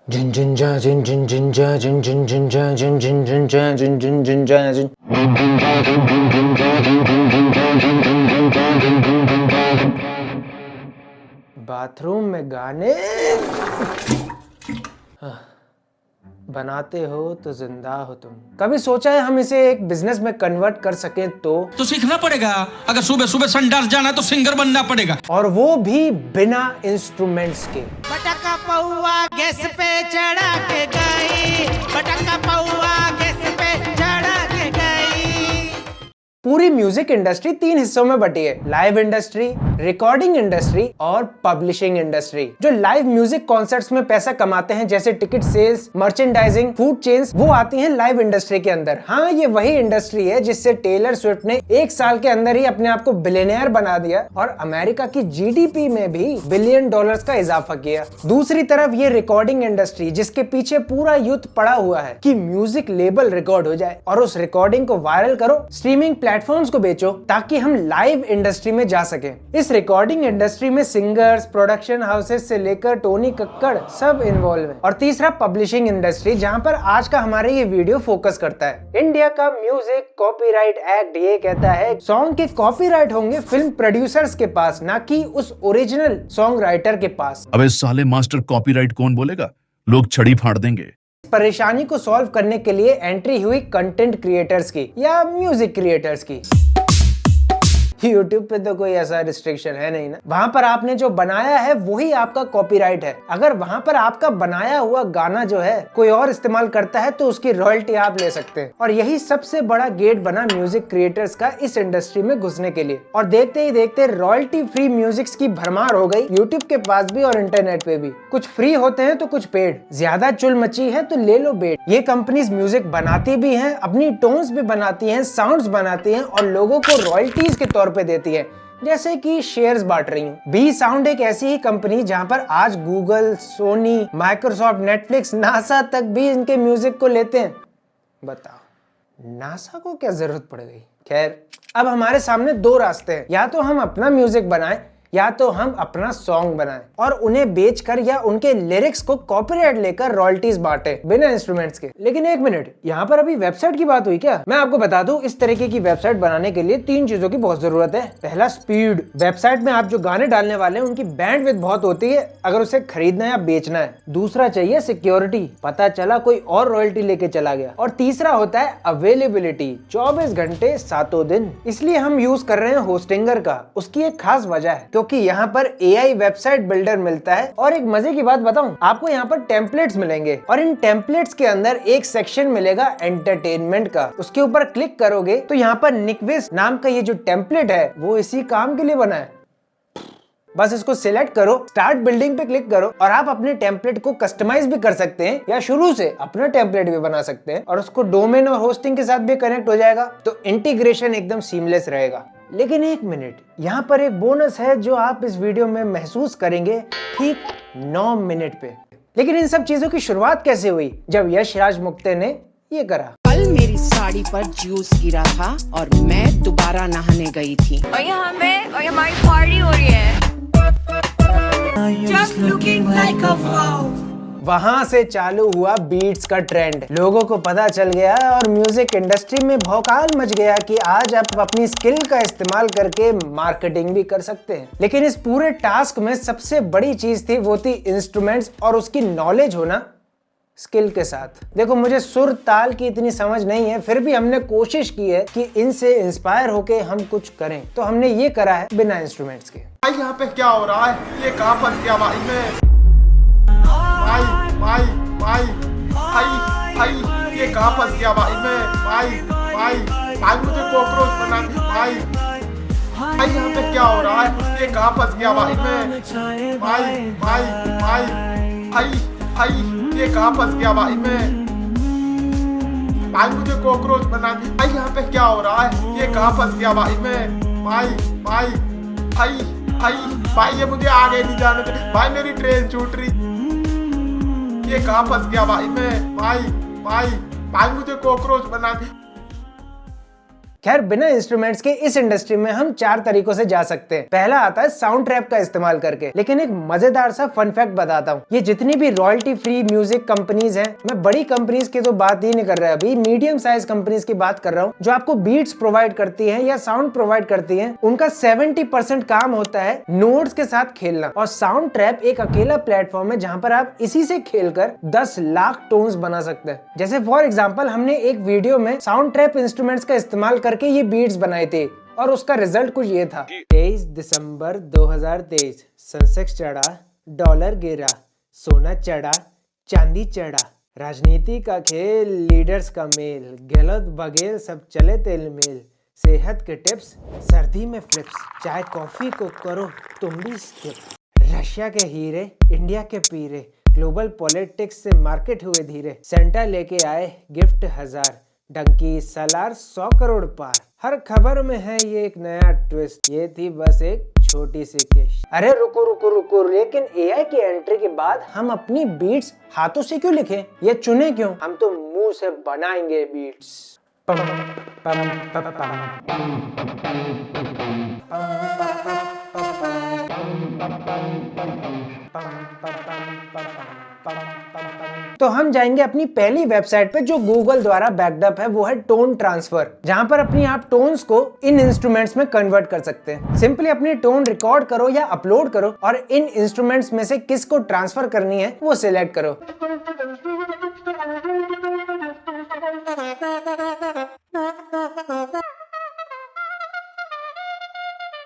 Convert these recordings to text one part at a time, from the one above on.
जिन जिन जा जिन जिन जिन जा जिन जिन जिन जा जिन जिन जिन जा जिन जिन जिन जा जिन बाथरूम में गाने बनाते हो तो जिंदा हो तुम। कभी सोचा है हम इसे एक बिजनेस में कन्वर्ट कर सके तो सीखना पड़ेगा। अगर सुबह सुबह संडास जाना तो सिंगर बनना पड़ेगा, और वो भी बिना इंस्ट्रूमेंट्स के। पटाखा पौआ गैस पे चढ़ा के गई, पटाखा पौआ गैस पे चढ़ा के गई। पूरी म्यूजिक इंडस्ट्री 3 हिस्सों में बटी है, लाइव इंडस्ट्री, रिकॉर्डिंग इंडस्ट्री और पब्लिशिंग इंडस्ट्री। जो लाइव म्यूजिक कॉन्सर्ट्स में पैसा कमाते हैं जैसे ticket sales, merchandising, food chains, वो आती हैं लाइव इंडस्ट्री के अंदर। हाँ, ये वही इंडस्ट्री है जिससे टेलर स्विफ्ट ने 1 साल के अंदर ही अपने आप को बिलियनियर बना दिया और अमेरिका की जीडीपी में भी $1 बिलियन का इजाफा किया। दूसरी तरफ ये रिकॉर्डिंग इंडस्ट्री जिसके पीछे पूरा युद्ध पड़ा हुआ है कि म्यूजिक लेबल रिकॉर्ड हो जाए और उस रिकॉर्डिंग को वायरल करो, स्ट्रीमिंग प्लेटफॉर्म्स को बेचो ताकि हम लाइव इंडस्ट्री में जा सके। इस रिकॉर्डिंग इंडस्ट्री में सिंगर्स, प्रोडक्शन हाउसेस से लेकर टोनी कक्कड़ सब इन्वॉल्व है। और तीसरा पब्लिशिंग इंडस्ट्री, जहां पर आज का हमारे ये वीडियो फोकस करता है। इंडिया का म्यूजिक कॉपीराइट एक्ट ये कहता है सॉन्ग के कॉपीराइट होंगे फिल्म प्रोड्यूसर्स के पास, ना कि उस ओरिजिनल सॉन्ग राइटर के पास। अबे साले मास्टर कॉपीराइट कौन बोलेगा, लोग छड़ी फाड़ देंगे। परेशानी को सॉल्व करने के लिए एंट्री हुई कंटेंट क्रिएटर्स की या म्यूजिक क्रिएटर्स की। YouTube पे तो कोई ऐसा रिस्ट्रिक्शन है नहीं ना, वहां पर आपने जो बनाया है वही आपका कॉपीराइट है। अगर वहां पर आपका बनाया हुआ गाना जो है कोई और इस्तेमाल करता है तो उसकी रॉयल्टी आप ले सकते हैं। और यही सबसे बड़ा गेट बना म्यूजिक क्रिएटर्स का इस इंडस्ट्री में घुसने के लिए। और देखते ही देखते रॉयल्टी फ्री म्यूजिक की भरमार हो गई YouTube के पास भी और इंटरनेट पे भी। कुछ फ्री होते हैं तो कुछ पेड। ज्यादा चुल मची है तो ले लो बेट। ये कंपनीज म्यूजिक बनाती भी हैं, अपनी टोन्स भी बनाती हैं, साउंड्स बनाती हैं और लोगों को रॉयल्टीज के तौर पे देती है, जैसे कि शेयर्स बांट रही हूँ। बी साउंड एक ऐसी ही कंपनी जहां पर आज Google, Sony, Microsoft, Netflix, NASA तक भी इनके म्यूजिक को लेते हैं। बताओ नासा को क्या जरूरत पड़ गई। खैर, अब हमारे सामने 2 रास्ते हैं, या तो हम अपना म्यूजिक बनाएं या तो हम अपना सॉन्ग बनाएं और उन्हें बेचकर या उनके लिरिक्स को कॉपीराइट लेकर रॉयल्टीज बांटे बिना इंस्ट्रूमेंट्स के। लेकिन एक मिनट, यहाँ पर अभी वेबसाइट की बात हुई क्या? मैं आपको बता दूं, इस तरीके की वेबसाइट बनाने के लिए 3 चीजों की बहुत जरूरत है। पहला, स्पीड। वेबसाइट में आप जो गाने डालने वाले हैं उनकी बैंडविड्थ बहुत होती है अगर उसे खरीदना या बेचना है। दूसरा चाहिए सिक्योरिटी, पता चला कोई और रॉयल्टी लेके चला गया। और तीसरा होता है अवेलेबिलिटी, 24 घंटे 7 दिन। इसलिए हम यूज कर रहे हैं होस्टिंगर का। उसकी एक खास वजह है क्योंकि यहाँ पर AI वेबसाइट बिल्डर मिलता है। और एक मजे की बात बताऊं, आपको यहाँ पर टेम्पलेट्स मिलेंगे और इन टेम्पलेट्स के अंदर एक सेक्शन मिलेगा एंटरटेनमेंट का। उसके ऊपर क्लिक करोगे तो यहाँ पर निकविस्ट नाम का ये जो टेम्पलेट है वो इसी काम के लिए बना है। बस इसको सिलेक्ट करो, स्टार्ट बिल्डिंग पे क्लिक करो और आप अपने टेम्पलेट को कस्टमाइज भी कर सकते हैं या शुरू से अपना टेम्पलेट भी बना सकते हैं और उसको डोमेन और होस्टिंग के साथ भी कनेक्ट हो जाएगा, तो इंटीग्रेशन एकदम सीमलेस रहेगा। लेकिन एक मिनट, यहाँ पर एक बोनस है जो आप इस वीडियो में महसूस करेंगे ठीक 9 मिनट पे। लेकिन इन सब चीजों की शुरुआत कैसे हुई? जब यश राज मुक्ते ने ये करा। कल मेरी साड़ी पर जूस गिरा था और मैं दोबारा नहाने गई थी और यहाँ पे हमारी पार्टी हो रही है। Just looking like a wow. वहां से चालू हुआ बीट्स का ट्रेंड। लोगों को पता चल गया और म्यूजिक इंडस्ट्री में भौकाल मच गया कि आज आप अपनी स्किल का इस्तेमाल करके मार्केटिंग भी कर सकते हैं। लेकिन इस पूरे टास्क में सबसे बड़ी चीज थी वो थी इंस्ट्रूमेंट्स और उसकी नॉलेज होना स्किल के साथ। देखो, मुझे सुर ताल की इतनी समझ नहीं है, फिर भी हमने कोशिश की है कि इनसे इंस्पायर होके हम कुछ करें, तो हमने ये करा है बिना इंस्ट्रूमेंट्स के। भाई यहाँ पे क्या हो रहा है? ये कहाँ फंस गया भाई मैं? भाई भाई भाई भाई भाई ये कहाँ फंस गया भाई मैं? भाई भाई भाई मुझे कॉकरोच बना दी भाई। भाई यहाँ पे क्या हो रहा है? ये कहाँ फंस गया भाई मैं? भाई भाई भाई भाई भाई ये कहाँ फंस गया भाई मैं? भाई मुझे कॉकरोच बना दी। भाई यहाँ पे क्या हो रहा है? ये कहाँ फंस गया भाई मैं? भाई भाई भाई भाई भाई ये मुझे आगे नहीं जाने दे भाई, मेरी ट्रेन छूट रही। ये कहाँ फंस गया भाई मैं? भाई भाई भाई मुझे कॉकरोच बना दी। खैर बिना इंस्ट्रूमेंट्स के इस इंडस्ट्री में हम 4 तरीकों से जा सकते हैं। पहला आता है साउंड ट्रैप का इस्तेमाल करके, लेकिन एक मजेदार सा फन फैक्ट बताता हूँ। ये जितनी भी रॉयल्टी फ्री म्यूजिक कंपनीज हैं, मैं बड़ी कंपनीज की तो बात ही नहीं कर रहा, अभी मीडियम साइज कंपनीज की बात कर रहा हूँ, जो आपको बीट्स प्रोवाइड करती हैं या साउंड प्रोवाइड करती हैं। उनका 70% काम होता है नोट्स के साथ खेलना, और साउंड ट्रैप एक अकेला प्लेटफॉर्म है जहां पर आप इसी से खेलकर 10 लाख टोन्स बना सकते हैं। जैसे फॉर एग्जांपल हमने एक वीडियो में साउंड ट्रैप इंस्ट्रूमेंट्स का इस्तेमाल करके ये बीट्स बनाए थे, और उसका रिजल्ट कुछ ये था। 23 दिसंबर 2023 सेंसेक्स चढ़ा, डॉलर गिरा, सोना चढ़ा, चांदी चढ़ा, राजनीति का खेल, लीडर्स का मेल, गलत बगेल सब चले तेल मेल, सेहत के टिप्स, सर्दी में फ्लिप्स, चाय कॉफी को करो तुम भी स्किप, रशिया के हीरे, इंडिया के पीरे, ग्लोबल पॉलिटिक्स से मार्केट हुए धीरे, सेंटा लेके आए गिफ्ट 1000, डंकी सलार 100 करोड़ पार, हर खबर में है ये एक नया ट्विस्ट, ये थी बस एक छोटी सी केश। अरे रुको रुको रुको, लेकिन एआई की एंट्री के बाद हम अपनी बीट्स हाथों से क्यों लिखें, ये चुने क्यों? हम तो मुंह से बनाएंगे बीट्स। पम पम पम तो हम जाएंगे अपनी पहली वेबसाइट पे जो गूगल द्वारा बैकअप है, वो है टोन ट्रांसफर, जहां पर अपनी आप टोन्स को इन इंस्ट्रूमेंट्स में कन्वर्ट कर सकते हैं। सिंपली अपनी टोन रिकॉर्ड करो या अपलोड करो और इन इंस्ट्रूमेंट्स में से किसको ट्रांसफर करनी है वो सिलेक्ट करो।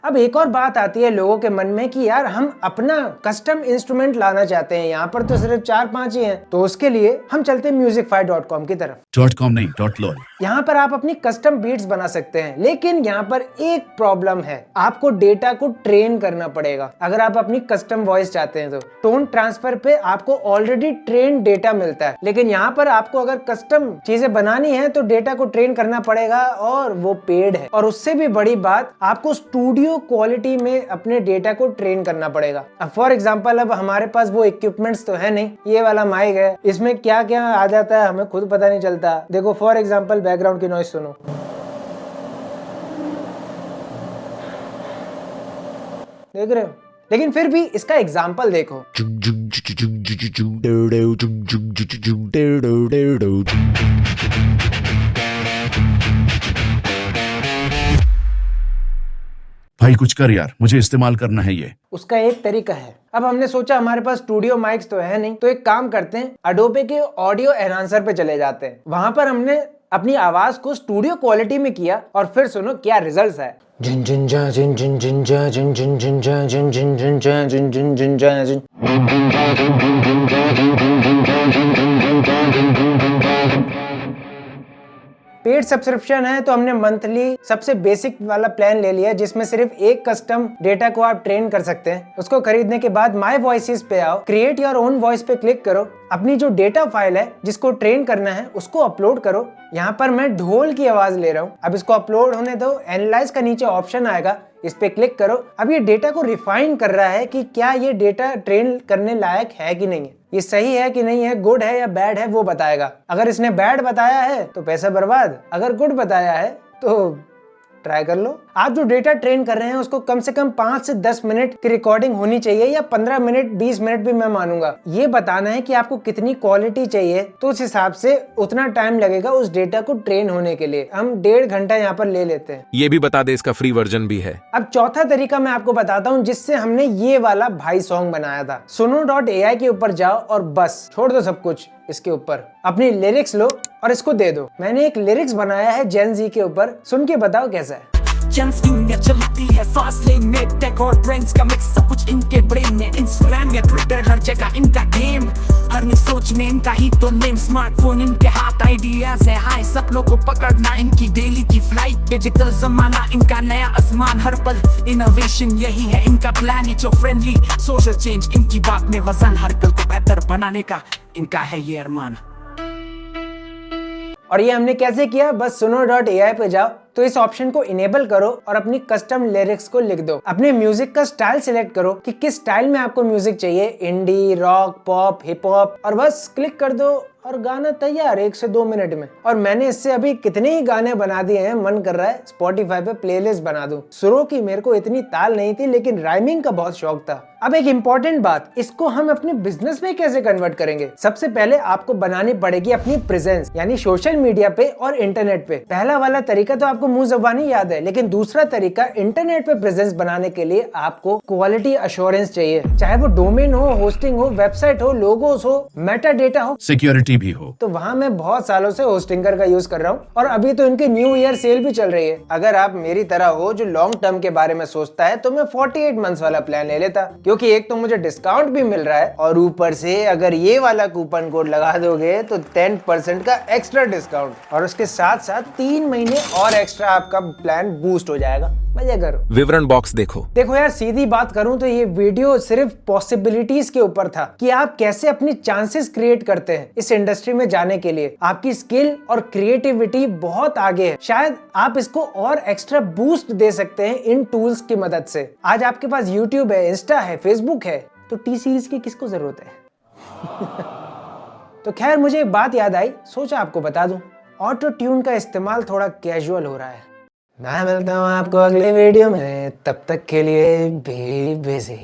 अब एक और बात आती है लोगों के मन में कि यार हम अपना कस्टम इंस्ट्रूमेंट लाना चाहते हैं, यहाँ पर तो सिर्फ 4-5 ही हैं, तो उसके लिए हम चलते हैं musicfy.com की तरफ। .com नहीं .lol। यहाँ पर आप अपनी कस्टम बीट्स बना सकते हैं, लेकिन यहाँ पर एक प्रॉब्लम है, आपको डेटा को ट्रेन करना पड़ेगा। अगर आप अपनी कस्टम वॉइस चाहते हैं तो टोन ट्रांसफर पे आपको ऑलरेडी ट्रेन डेटा मिलता है, लेकिन यहाँ पर आपको अगर कस्टम चीजें बनानी है तो डेटा को ट्रेन करना पड़ेगा, और वो पेड है। और उससे भी बड़ी बात, आपको स्टूडियो क्वालिटी में अपने डेटा को ट्रेन करना पड़ेगा। अब फॉर एग्जांपल, अब हमारे पास वो इक्विपमेंट्स तो है नहीं, ये वाला माइक है, इसमें क्या क्या आ जाता है हमें खुद पता नहीं चलता। देखो फॉर एग्जांपल बैकग्राउंड की नॉइज सुनो, देख रहे हो, लेकिन फिर भी इसका एग्जांपल देखो। भाई कुछ कर यार, मुझे इस्तेमाल करना है ये। उसका एक तरीका है। अब हमने सोचा हमारे पास स्टूडियो माइक्स तो है नहीं, तो एक काम करते हैं, अडोबे के ऑडियो एनहांसर पे चले जाते हैं। वहां पर हमने अपनी आवाज को स्टूडियो क्वालिटी में किया, और फिर सुनो क्या रिजल्ट्स है। जिन जिन जा जिन जिन जिन जा जिन जिन जिन जा जिन जिन जिन जा जिन जिन जिन जा जिन। पेड सब्सक्रिप्शन है तो हमने मंथली सबसे बेसिक वाला प्लान ले लिया, जिसमें सिर्फ एक कस्टम डेटा को आप ट्रेन कर सकते हैं। उसको खरीदने के बाद माय वॉइसेस पे आओ, क्रिएट योर ओन वॉइस पे क्लिक करो, अपनी जो डेटा फाइल है जिसको ट्रेन करना है उसको अपलोड करो। यहाँ पर मैं ढोल की आवाज ले रहा हूँ। अब इसको अपलोड होने दो, एनालाइज का नीचे ऑप्शन आएगा, इस पे क्लिक करो। अब ये डेटा को रिफाइन कर रहा है कि क्या ये डेटा ट्रेन करने लायक है कि नहीं है, ये सही है कि नहीं है, गुड है या बैड है वो बताएगा। अगर इसने बैड बताया है तो पैसा बर्बाद, अगर गुड बताया है तो ट्राई कर लो। आप जो डेटा ट्रेन कर रहे हैं उसको कम से कम 5 से 10 मिनट की रिकॉर्डिंग होनी चाहिए, या 15 मिनट 20 मिनट भी मैं मानूंगा। ये बताना है कि आपको कितनी क्वालिटी चाहिए, तो उस हिसाब से उतना टाइम लगेगा उस डेटा को ट्रेन होने के लिए। हम 1.5 घंटा यहाँ पर ले लेते हैं। ये भी बता दे इसका फ्री वर्जन भी है। अब चौथा तरीका मैं आपको बताता हूँ, जिससे हमने ये वाला भाई सॉन्ग बनाया था। suno.ai के ऊपर जाओ और बस छोड़ दो सब कुछ, इसके ऊपर अपनी लिरिक्स लो और इसको दे दो। मैंने एक लिरिक्स बनाया है जेन जी के ऊपर, सुन के बताओ कैसा है। दुनिया चलती है फास्ट लेन में, टेक और ट्रेंड्स का मिक्स सब कुछ इनके ब्रेन में। इंस्टाग्राम या ट्विटर हर जगह इनका गेम, हर में सोचने इनका ही तो नेम। स्मार्टफोन इनके हाथ, आइडियाज है हाई, सब लोग को पकड़ना इनकी डेली की फ्लाइट। डिजिटल जमाना इनका नया आसमान, हर पल इनोवेशन यही है इनका प्लान। जो फ्रेंडली सोशल चेंज इनकी बात में वजन, हर कल को बेहतर बनाने का इनका है ये अरमान। और ये हमने कैसे किया, बस suno.ai पे जाओ, तो इस ऑप्शन को इनेबल करो और अपनी कस्टम लिरिक्स को लिख दो। अपने म्यूजिक का स्टाइल सिलेक्ट करो कि किस स्टाइल में आपको म्यूजिक चाहिए, इंडी, रॉक, पॉप, हिप हॉप, और बस क्लिक कर दो और गाना तैयार 1 से 2 मिनट में। और मैंने इससे अभी कितने ही गाने बना दिए हैं, मन कर रहा है स्पॉटिफाई पे प्लेलिस्ट बना दूं। सुरों की मेरे को इतनी ताल नहीं थी, लेकिन राइमिंग का बहुत शौक था। अब एक इम्पोर्टेंट बात, इसको हम अपने बिजनेस में कैसे कन्वर्ट करेंगे? सबसे पहले आपको बनानी पड़ेगी अपनी प्रेजेंस, यानी सोशल मीडिया पे और इंटरनेट पे। पहला वाला तरीका तो आपको मुंह ज़बानी याद है, लेकिन दूसरा तरीका इंटरनेट पे प्रेजेंस बनाने के लिए आपको क्वालिटी अश्योरेंस चाहिए। चाहे वो डोमेन हो, होस्टिंग हो, वेबसाइट हो, लोगोस हो, मेटा डेटा हो, सिक्योरिटी भी हो। तो वहाँ मैं बहुत सालों से होस्टिंगर का यूज कर रहा हूँ और अभी तो इनकी न्यू ईयर सेल भी चल रही है। अगर आप मेरी तरह हो जो लॉन्ग टर्म के बारे में सोचता है तो मैं 48 मंथ्स वाला प्लान ले लेता, क्योंकि एक तो मुझे डिस्काउंट भी मिल रहा है और ऊपर से अगर ये वाला कूपन कोड लगा दोगे तो 10% का एक्स्ट्रा डिस्काउंट, और उसके साथ साथ 3 महीने और एक्स्ट्रा आपका प्लान बूस्ट हो जाएगा। मजा करो। विवरण बॉक्स देखो। देखो यार, सीधी बात करूं तो ये वीडियो सिर्फ पॉसिबिलिटीज के ऊपर था कि आप कैसे अपनी चांसेस क्रिएट करते हैं इस इंडस्ट्री में जाने के लिए। आपकी स्किल और क्रिएटिविटी बहुत आगे है, शायद आप इसको और एक्स्ट्रा बूस्ट दे सकते हैं इन टूल्स की मदद से। आज आपके पास यूट्यूब है, इंस्टा है, फेसबुक है, तो टी सीरीज की किसको जरूरत है? तो खैर, मुझे एक बात याद आई, सोचा आपको बता दूं, ऑटो ट्यून का इस्तेमाल थोड़ा कैजुअल हो रहा है। मैं मिलता हूँ आपको अगले वीडियो में, तब तक के लिए बी बिजी।